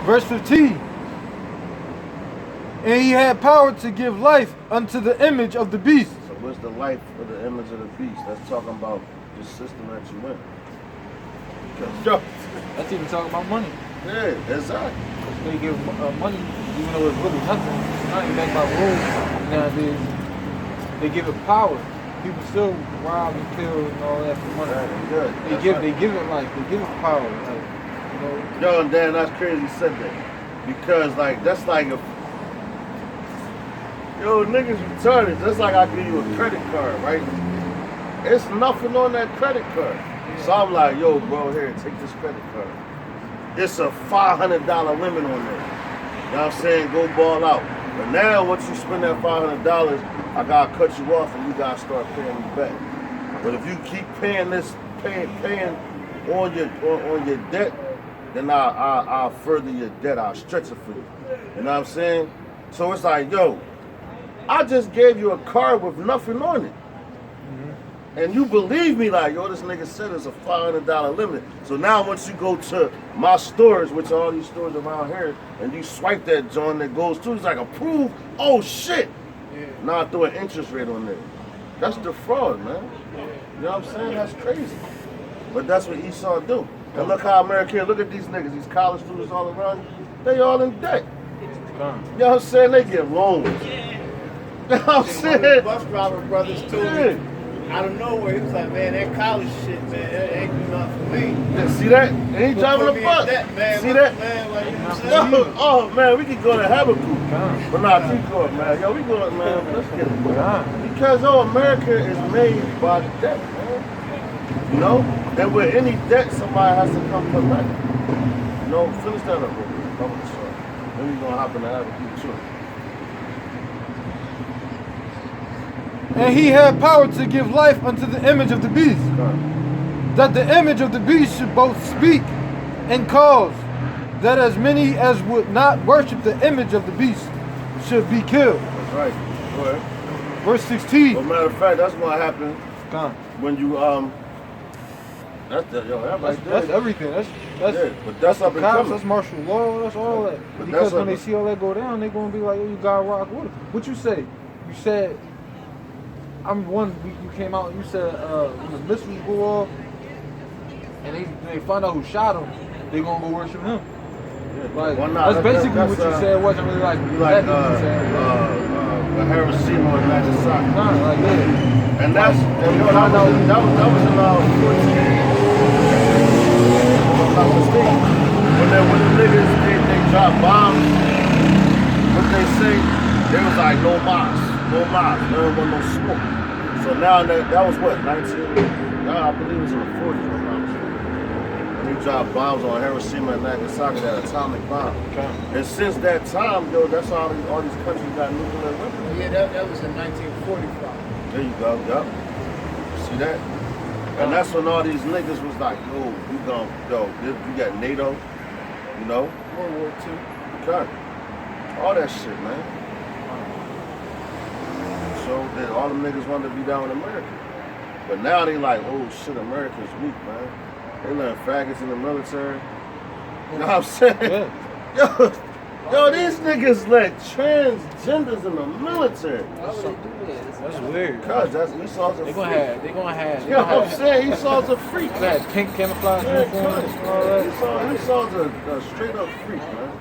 Verse 15. And he had power to give life unto the image of the beast. So what's the life of the image of the beast? That's talking about the system that you in. Yo, That's even talking about money. yeah, exactly. They give money, even though it's really nothing. It's not even backed by rules nowadays. They give it power. People still rob and kill and all that for money. Right, good. They give it life. They give it power. Like, you know. Yo, and Dan, that's crazy you said that. Because like that's like a yo, niggas retarded. That's like I give you a credit card, right? It's nothing on that credit card. So I'm like, yo, bro, here, take this credit card. It's a $500 limit on there. You know what I'm saying? Go ball out. But now, once you spend that $500, I gotta cut you off and you gotta start paying me back. But if you keep paying this, paying on your debt, then I'll further your debt. I'll stretch it for you. You know what I'm saying? So it's like, yo, I just gave you a card with nothing on it. And you believe me like, yo, this nigga said it's a $500 limit. So now once you go to my stores, which are all these stores around here, and you swipe that joint that goes to, it's like approved. Oh shit. Yeah. Now I throw an interest rate on there. That's the fraud, man. You know what I'm saying? That's crazy. But that's what Esau do. And look how America, look at these niggas, these college students all around you, they all in debt. You know what I'm saying? They get loans. You know what I'm One of the saying? bus driver brothers told Yeah. me out of nowhere, he was like, man, that college shit, man, that ain't do nothing for me. Yeah, see that? And he driving Put a me in bus. debt, man. See Look, that? Man, like, you know what I'm Yo, saying? oh man, we could go to Habakkuk. But nah, keep going, man. Yo, we going, man. Let's get it. Because America is made by debt, man. You know? And with any debt, somebody has to come collect. You know, finish that up real quick. Then we're gonna hop in the Habakkuk too. And he had power to give life unto the image of the beast, that the image of the beast should both speak and cause that as many as would not worship the image of the beast should be killed. That's right. Go ahead. Verse 16. Well, matter of fact, that's gonna happen Come. when you That's the yo. That's everything. That's yeah, but that's up and cops. coming. That's martial law. That's all that. But Because that's when up they and- see all that go down, they gonna be like, "Yo, you gotta rock with it." What you say? You said, you came out and you said when the missiles go off and they find out who shot him, they gonna go worship him. Like Well, nah, that's basically what you said. Wasn't really like You like that. You said, the Hiroshima and Nagasaki. nah, like yeah. And that's and yo, that was in 14. If I'm not mistaken. When the niggas they drop bombs, what they say, they was like no mosque, no mosque, no one no smoke. So now that was what, 19? Nah, I believe it was in the 40s. If I'm not mistaken. When they dropped bombs on Hiroshima and Nagasaki, that atomic bomb. And since that time, yo, that's how all these countries got nuclear weapons. Yeah, that was in 1945. There you go, yup. See that? And that's when all these niggas was like, yo, you got NATO, you know? World War II. Okay. All that shit, man. So then all them niggas wanted to be down with America. But now they like, oh shit, America's weak, man. They learn faggots in the military. You know what I'm saying? Yeah. Yo, these niggas let transgenders in the military. That's weird. Cause that's Esau's a They freak. gonna have. You know what I'm saying? Esau's a freak. That pink camouflage Yeah, uniforms and all that. Esau's a straight up freak, man.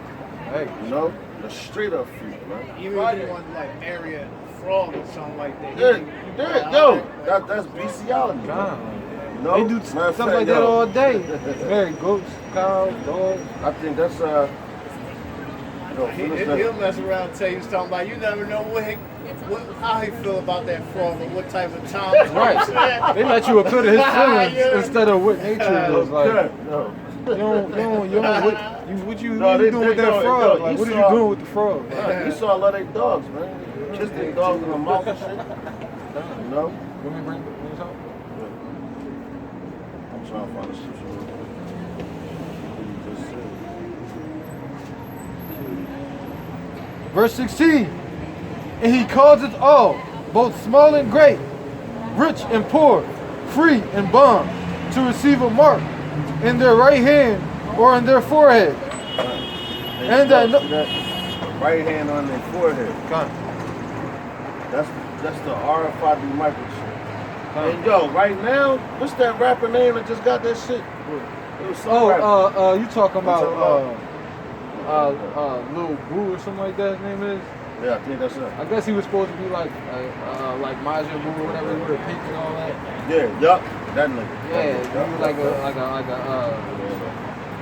Hey, You know? A straight up freak, man. Even if you want like area fraud or something like that. Yeah, yo, that's bestiality. God. You know? They do Matter of stuff fact, like that yo, all day. Very goats, cows, dogs. I think that's He'll mess around and tell you something like, you never know how he feel about that fraud or what type of time. Right. They let you appeal to his feelings Yeah. instead of what nature is like. Okay, no. What you No, doing with that fraud? Like, what are you Esau- doing with the fraud? Yeah, Esau love their dogs, man. Kiss their dogs in the mouth and shit. You know? Let me bring this up. I'm trying to find the scripture. What he just said. Verse 16. And he causeth all, both small and great, rich and poor, free and bond, to receive a mark in their right hand or in their forehead, And that no, See that? Right hand on their forehead. Con. That's the RFID microchip. And yo, right now, what's that rapper name that just got that shit? It was some rapper. You talking about talking Lil Boo or something like that? His name is. Yeah, I think that's it. I guess he was supposed to be like Majin Buu or whatever, with the pink and all that. Yeah, yup. That nigga. Yeah, he was like a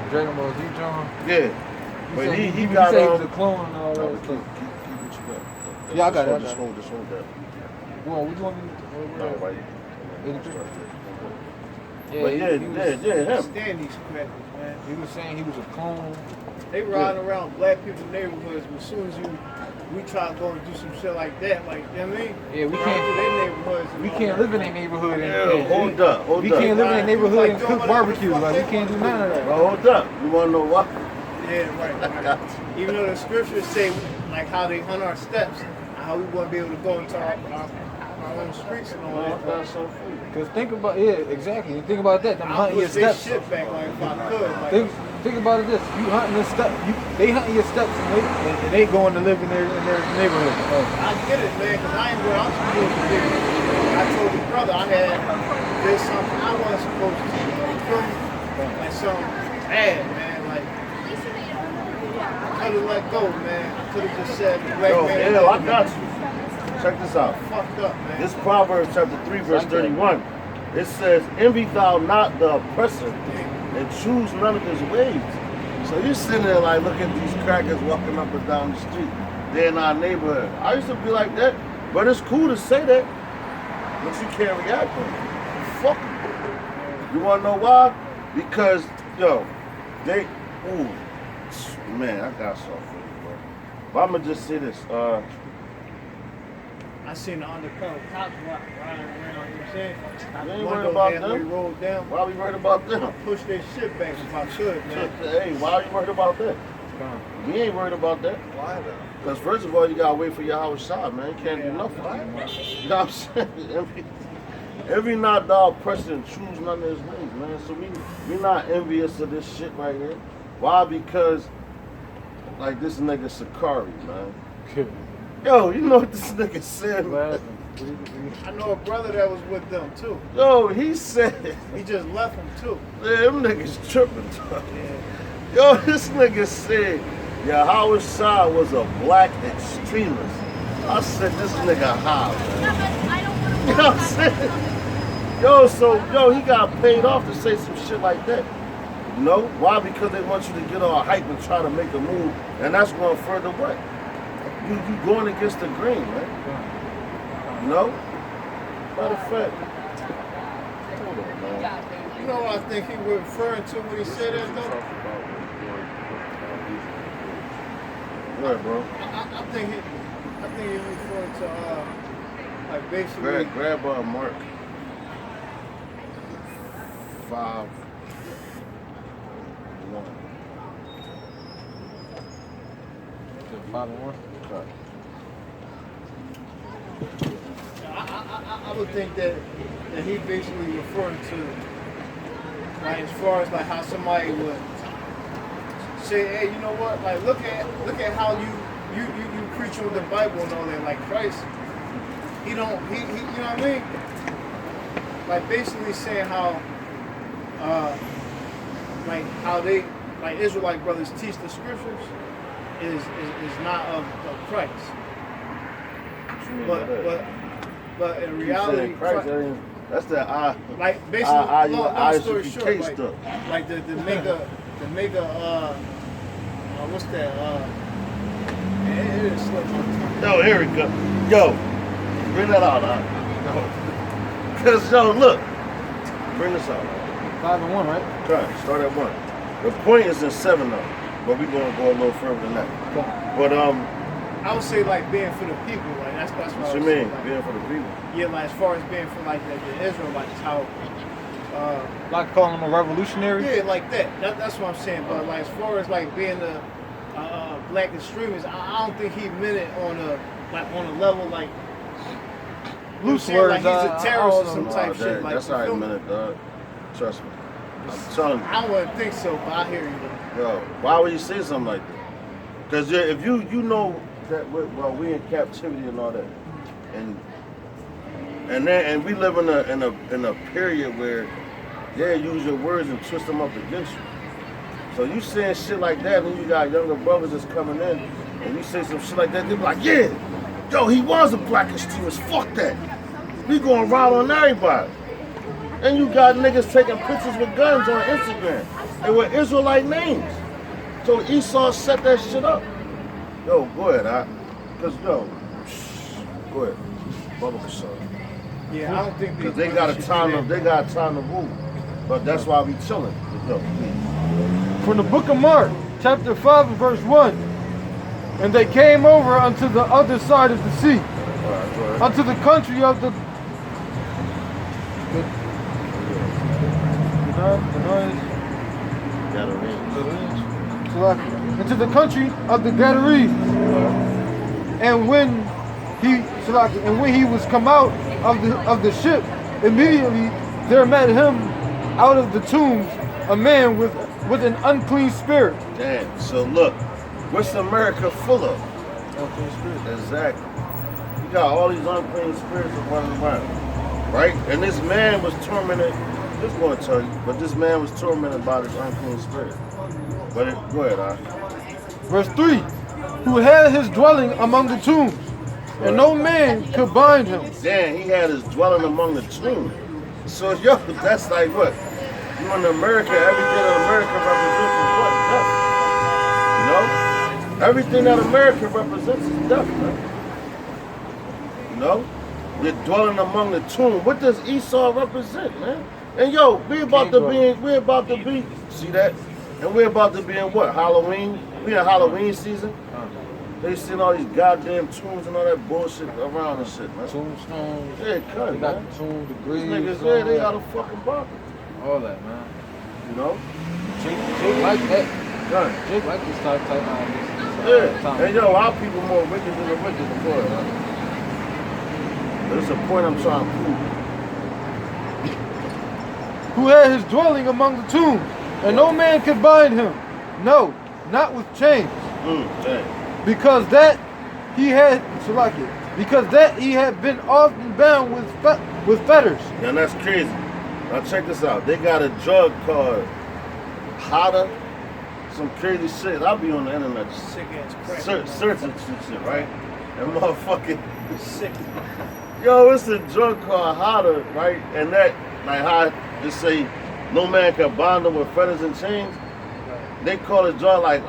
Dragon Ball Z John. Yeah. But He he said got he was a clone and all no, that keep stuff. what you got. Yeah, I got it. Just hold that. Well, which one? No, right. 83? But he him. Stand these crackers, man. He was saying he was a clone. They riding around black people's neighborhoods, but as soon as we try to go and do some shit like that, like, you know what I mean? Yeah, we Go can't. through their neighborhoods. And We all can't that. live in a neighborhood Yeah, hold up. we can't live in a neighborhood and Like, cook doing barbecue. whatever Like, we they can't do want. none of that. Well, hold up. You wanna know why? Yeah, right. I got Even though the scriptures say, like, how they hunt our steps, how we wouldn't be able to go into our own streets and all that. Got some food. Because think about, exactly. Think about that. Them I'll hunting your put their steps. shit back, like, if I could. Like, Think about it this. You hunting your steps. They hunting your steps and they going to live in their neighborhood. I get it, man, because I ain't where I'm supposed to be. I told your brother I did something I wasn't supposed to do. You feel me? Like something bad, man. Like, I could have let go, man. I could have just said, the black Yo, man. L, I got you. Check this out. Fucked up, man. This Proverbs chapter 3, verse 31. It says, envy thou not the oppressor, and choose none of his ways. So you're sitting there like, look at these crackers walking up and down the street. They're in our neighborhood. I used to be like that, but it's cool to say that, but you can't react on it. Fuck it. You wanna know why? Because, yo, man, I got something for you, bro. But I'm gonna just say this. I seen the undercover cops riding around, you know what I'm saying? You ain't worried about them? Rolled down. Why are we worried about them? Push their shit back if I could, man. Hey, why are you worried about that? We ain't worried about that. Why though? Because first of all, you gotta wait for your house shot, man. You can't do nothing. You know what I'm saying? Every not dog person choose none of his ways, man. So we not envious of this shit right here. Why? Because like this nigga Sakari, man. Yo, you know what this nigga said, man? I know a brother that was with them too. Yo, he said, He just left them too. man, them niggas tripping, dog. Yo, this nigga said, Howard Shah was a black extremist. I said, this nigga high, man. You know what I'm saying? Yo, he got paid off to say some shit like that. You know? Why? Because they want you to get all hype and try to make a move, and that's going further what? You going against the grain, man. You know? Matter of fact. Hold on, man. You know what I think he was referring to when he said that though? Where, bro? I think he was referring to like basically Grab Mark 5. 5 and 1. Okay. I would think that he basically referring to like as far as like how somebody would say, hey, you know what? Like look at how you preach with the Bible and all that. Like Christ, he you know what I mean? Like basically saying how like how they like Israelite brothers teach the scriptures is not of Christ. But in reality, Christ, that's the like basically, long story ISUPK short, like, stuff. like the mega what's that? It is slipped my tongue. Yo, here we go. Yo, bring that out, Cause yo, look, bring this out. 5 and 1, right? Try start at 1. The point is in 7 though, but we're gonna go a little further than that. But I would say like being for the people, like that's what I what you was mean? saying, like, Being for the people. yeah, like as far as being for like the Israelites, how Like calling them a revolutionary? yeah, like that's what I'm saying. But like as far as like being a black extremist, I don't think he meant it on a level like Loose saying, words. like he's a terrorist or some Nah, type shit. Like that's you how I feel me? meant it, dog. Trust me. I'm telling you. I wouldn't think so, but I hear you though. Yo, why would you say something like that? Because if you know that we in captivity and all that, and we live in a period where they use your words and twist them up against you. So you saying shit like that, and then you got younger brothers that's coming in, and you say some shit like that, they be like, yeah, yo, he was a black extremist. Fuck that. We going ride on everybody. And you got niggas taking pictures with guns on Instagram and with Israelite names. So Esau set that shit up. Yo, go ahead, because go ahead. Bubba Kashan. Yeah, I don't think because they got a time to move. But that's why we chilling. Yo, From the book of Mark, chapter 5 and verse 1. And they came over unto the other side of the sea, unto the country of the into the country of the Gadarenes. And when he was come out of the ship, immediately there met him out of the tombs a man with an unclean spirit. Damn. So look, what's America full of? Unclean spirit. Exactly. You got all these unclean spirits running around, right? And this man was tormented. This is going to tell you, but this man was tormented by this unclean spirit. But go ahead, Verse 3, who had his dwelling among the tombs, and no man could bind him. Damn, he had his dwelling among the tombs. So yo, that's like what? You in America, everything that America represents is what? Death. You know? Everything that America represents is death, man. You know? You're dwelling among the tomb. What does Esau represent, man? And yo, we about to be, see that? And we're about to be in what? Halloween? We in Halloween season? They seen all these goddamn tombs and all that bullshit around and shit, man. Tombstones. Yeah, cut, They got the tombs, the graves. These niggas, yeah, they got a fucking bucket. all that, man. You know? Jake like that. Right. Jake like this type Yeah. And yo, our people more wicked than the wicked before, man. There's a point I'm trying to prove. Who had his dwelling among the tombs, and no man could bind him. No, not with chains. Dang. Because that he had been often bound with fetters. Now that's crazy. Now check this out. They got a drug called Hada, some crazy shit. I'll be on the internet Sick ass crack. searching some shit, right? And motherfucking Sick. yo, it's a drug called Hada, right? And that, like how they say, no man can bind them with fetters and chains. They call it drug like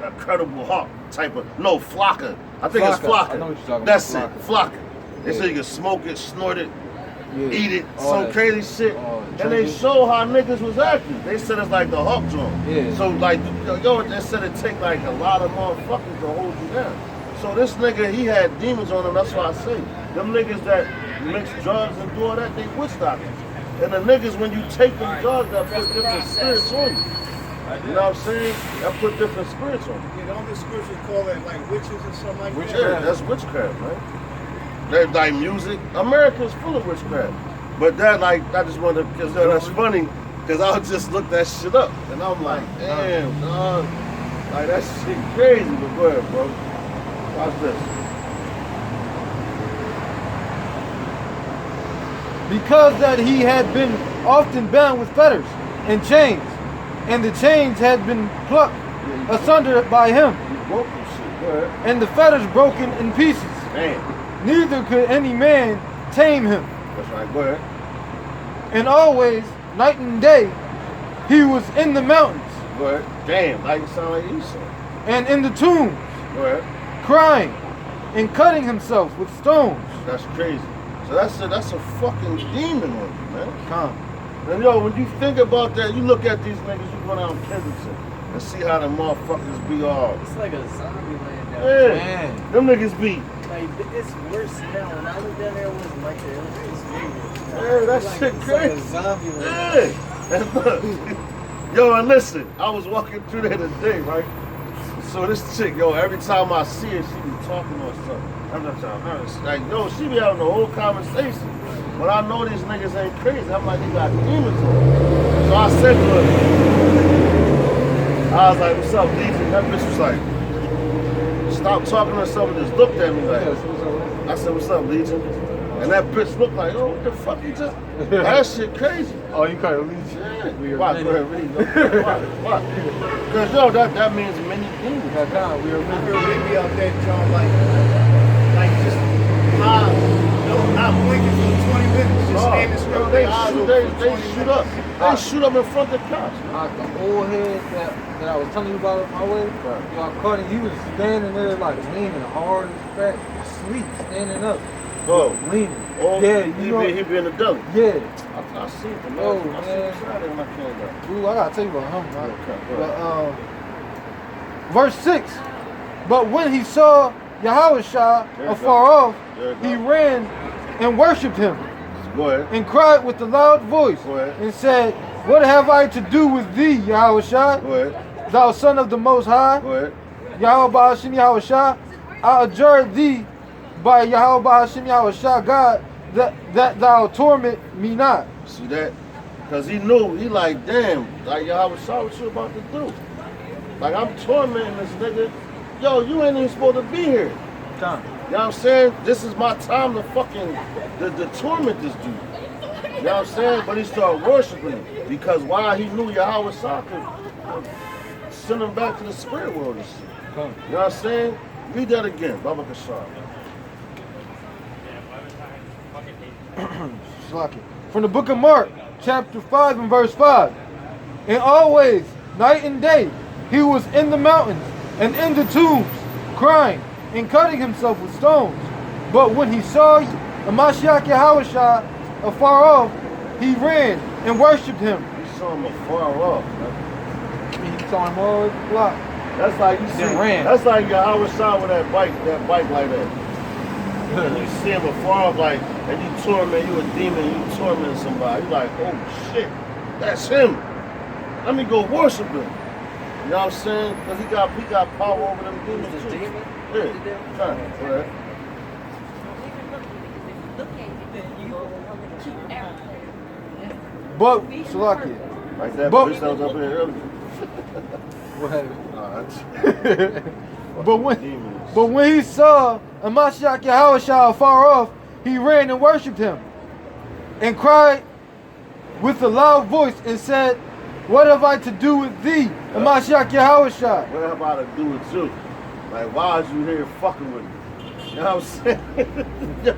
Incredible Hulk type of, no, Flocka. I think it's Flocka. I know what you're talking That's about. it, Flocka. They say you can smoke it, snort it, Yeah. eat it, All some that crazy shit. And they show how niggas was acting. They said it's like the Hulk joint. Yeah. So like, yo, they said it take like a lot of motherfuckers to hold you down. So this nigga, he had demons on him, that's why I say. Them niggas that mix drugs and do all that, they witch doctors. And the niggas, when you take them drugs, that put different spirits on you. You know what I'm saying? That put different spirits on you. Yeah, don't the scriptures call it like witches or something like that? Yeah, that's witchcraft, man. They're like music. America's full of witchcraft. But that, like, I just wanted to, because that's funny, because I just looked that shit up. And I'm like, damn, dog. Like, that shit crazy. But go ahead, bro. Watch this. Because that he had been often bound with fetters and chains, and the chains had been plucked asunder by him, You broke some shit. Go ahead. and the fetters broken in pieces. Damn. Neither could any man tame him. That's right. Go ahead. And always, night and day, he was in the mountains Go ahead. Damn. Like you sound like Esau. and in the tombs, Go ahead. crying and cutting himself with stones. That's crazy. So that's a fucking demon on you, man. Come. And yo, when you think about that, you look at these niggas, you go down Kensington and see how the motherfuckers be all. It's like a zombie land down Yeah. Man. Them niggas be. Like, it's worse now. When I lived down there, it wasn't like that. It was just dangerous. Yeah, that Like, shit it's crazy. like a zombie land. Yeah. And look, yo, and listen, I was walking through there today, right? So this chick, yo, every time I see her, she be talking or something. I'm not trying, like, yo, she be having a whole conversation. But I know these niggas ain't crazy. I'm like, they got demons on them. So I said to her, I was like, what's up, Legion? That bitch was like, stopped talking to someone, just looked at me like, Yeah, so what's up? I said, what's up, Legion? And that bitch looked like, oh, what the fuck you just, that shit crazy. Oh, you call it Legion? Yeah. Why? Go ahead, read. Why? Because, yo, that means many things. That time, we were I heard moving. they be out there, John, like just eyes, not blinking for 20 minutes, just standing straight with they their eyes shoot, open for 20 shoot minutes. up. They shoot up in front of the cops. The old head that I was telling you about my way, yo, I caught him. He was standing there like leaning hard as fat, asleep, standing up, Oh, leaning. oh, Yeah, he you know. be in the deli. Yeah. I see him, man. Oh, I see man. him Saturday when I came back. Ooh, I gotta tell you about him, man. Okay, go ahead. But, verse 6. But when he saw Yahushua There you afar go. off, There you he go. ran and worshipped him, Go ahead. and cried with a loud voice, Go ahead. and said, What have I to do with thee, Yahushua, Go ahead. thou son of the Most High? Go ahead. Yahweh Ba'ashim Yahushua, I adjure thee by Yahweh Ba'ashim Yahushua, God, that thou torment me not. See that? Because he knew, he like, damn, like, Yahweh saw what you about to do. Like, I'm tormenting this nigga. Yo, you ain't even supposed to be here. Time. You know what I'm saying? This is my time to fucking, to torment this dude. You know what I'm saying? But he started worshiping him. Because why? He knew Yahweh saw could send him back to the spirit world and shit. Time. You know what I'm saying? Read that again, Baba Kashar. Slack it. From the book of Mark, chapter 5 and verse 5. And always, night and day, he was in the mountains and in the tombs, crying and cutting himself with stones. But when he saw Mashiach Yahushua afar off, he ran and worshipped him. He saw him afar off, man. He saw him all block. That's like you see. Then ran. That's like Yahweh saw with that bike like that. And you see him afar off, like, and you torment, you a demon, you torment somebody. You like, oh shit, that's him. Let me go worship him. You know what I'm saying? Because he got power over them demons He's a too. demon? Yeah. Kind of, right. But, Salakia. Like that But- bitch that was up here earlier. What happened? Nah, that's But demons. when he saw Mashiach Yahushua afar off, he ran and worshipped him, and cried with a loud voice and said, What have I to do with thee, Mashiach Yahushua? What have I to do with you? Like, why is you here fucking with me? You know what I'm saying?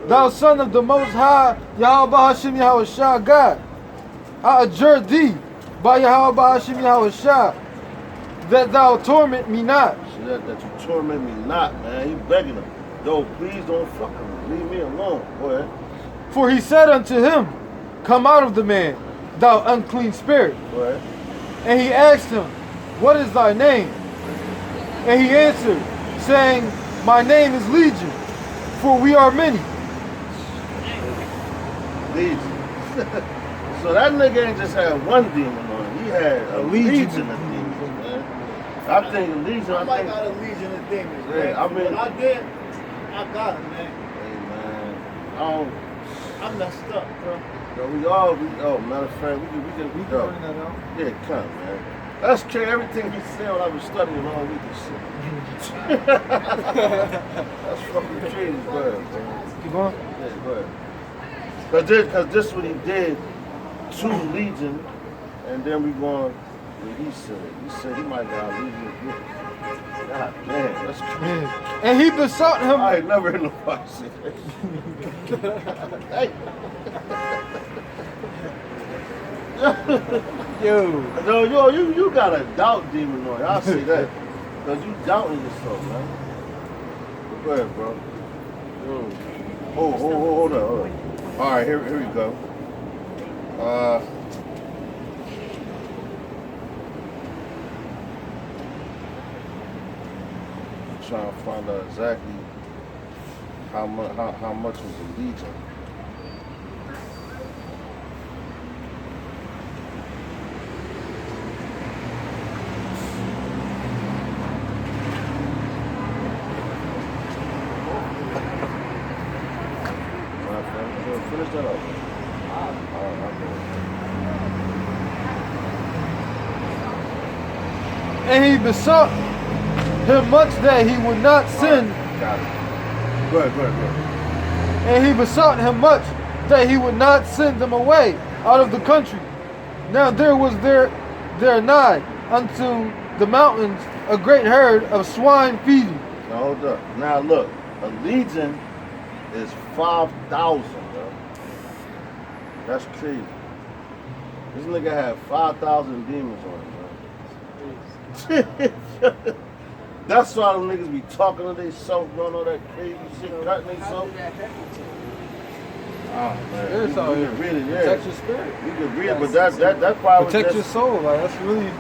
Thou son of the Most High, Yahweh Hashem Yahushua, God, I adjure thee by Yahweh Hashem Yahushua, that thou torment me not. See that you torment me not, man. He begging him. Yo, please don't fuck with me. Leave me alone. Go ahead. For he said unto him, Come out of the man, thou unclean spirit. Go ahead. And he asked him, What is thy name? And he answered, saying, My name is Legion, for we are many. Legion. So that nigga ain't just had one demon on him. He had a legion of demons, man. I think Legion, I might think. got a legion of demons, Yeah, man. I mean- What I did, I got him, man. Hey, man. I don't. I messed up, bro. Yo, matter of fact, we We can can go. bring that out. Yeah, come, man. That's true. Everything he said when I was studying all week and shit. That's fucking crazy, bro. Keep going. Yeah, go ahead. Cause this what he did to Legion, and then we going what he said. He said he might got Legion again. God damn, that's crazy. Yeah. And he besought him. I ain't never heard nobody say that. Hey. Yo. You got a doubt demon on you. I'll say that. Cause you doubting yourself, man. But go ahead, bro. Yo. Hold on. All right, here we go. Trying to find out exactly how much was the Legion. Finish that up. And he besought him much that he would not sin, Got it. Go ahead. and he besought him much that he would not send them away out of the country. Now there was there nigh unto the mountains a great herd of swine feeding. Now hold up. Now look, a legion is 5,000, bro. That's crazy. This nigga had 5,000 demons on him, bro. That's why them niggas be talking to themselves, doing all that crazy shit, cutting themselves. Oh, man. Spirits out You here. can read it, yeah. Protect your spirit. You can read it, but that probably was Protect your just... soul. Like that's really.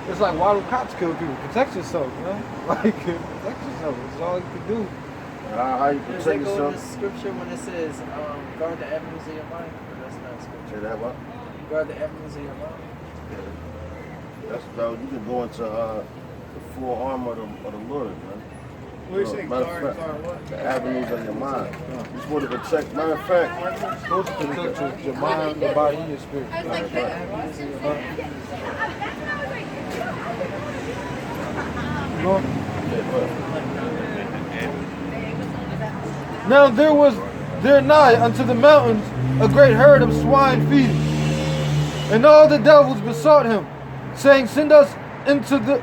It's like why do cops kill people? Protect yourself, you know? Like protect yourself. That's all you can do. How you Does protect that go yourself? with the scripture when it says, guard the avenues of your mind? Or that's not scripture. Say that what? Guard the avenues of your mind. That's though you can go into the full armor of the Lord, man. What do you say? Matter of Guard fact, what? the avenues of your mind. You just want to protect. Matter of fact, Supposed to protect your mind, your body, and your spirit. Go. Now there was there nigh unto the mountains a great herd of swine feeding. And all the devils besought him, saying, Send us into the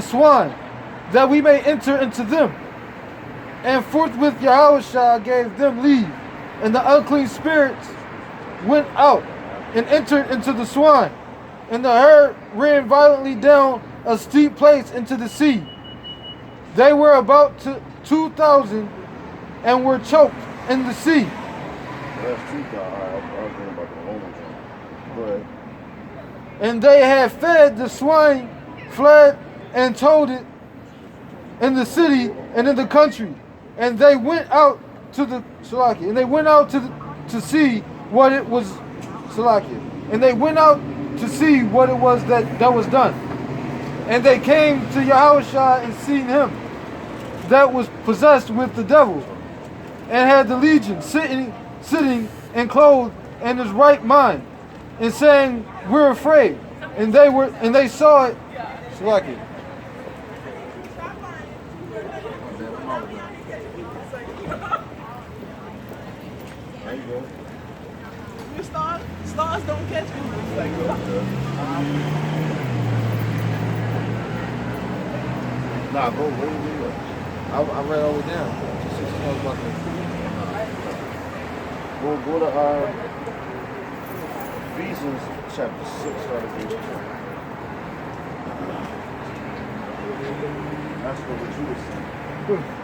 swine, that we may enter into them. And forthwith Yahushua gave them leave, and the unclean spirits went out and entered into the swine. And the herd ran violently down a steep place into the sea. They were about 2,000 and were choked in the sea. that's true. I was thinking about the Romans. Go ahead. And they had fed the swine, fled and told it in the city and in the country. And they went out to the Salakia. And they went out to see what it was Salakia. And they went out to see what it was that was done. And they came to Yahushua and seen him that was possessed with the devil, and had the legion sitting and clothed in his right mind, and saying, We're afraid. And they saw it. Salakia. There you go. Stars don't catch me. Nah, go. Where you go? I read all the way down. Just 16 hours about that. Go to Ephesians chapter 6, start at verse 10. That's what you were saying.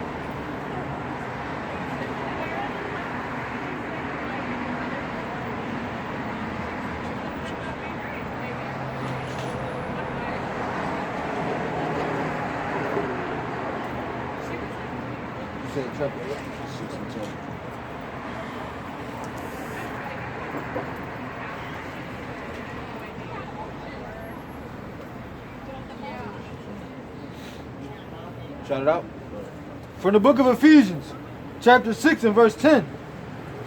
You said chapter 6 and 10. Shout it out. From the book of Ephesians, chapter 6 and verse 10.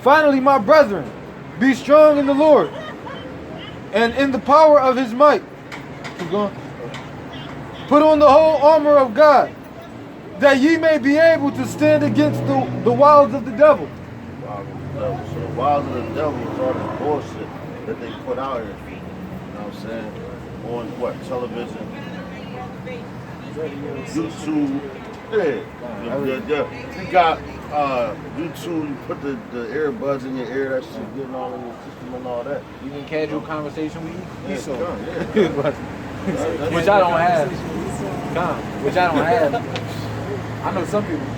Finally, my brethren, be strong in the Lord and in the power of his might. Keep going. Put on the whole armor of God, that ye may be able to stand against the wiles of the devil. Wild of the devil. So the wild of the devil is all this bullshit that they put out here. You know what I'm saying? On what? Television, YouTube. Yeah. You got YouTube, you put the earbuds in your ear, that shit getting all in your system and all that. Even casual conversation with you. So, Yeah. which I don't have. Which I don't have. I know some people do.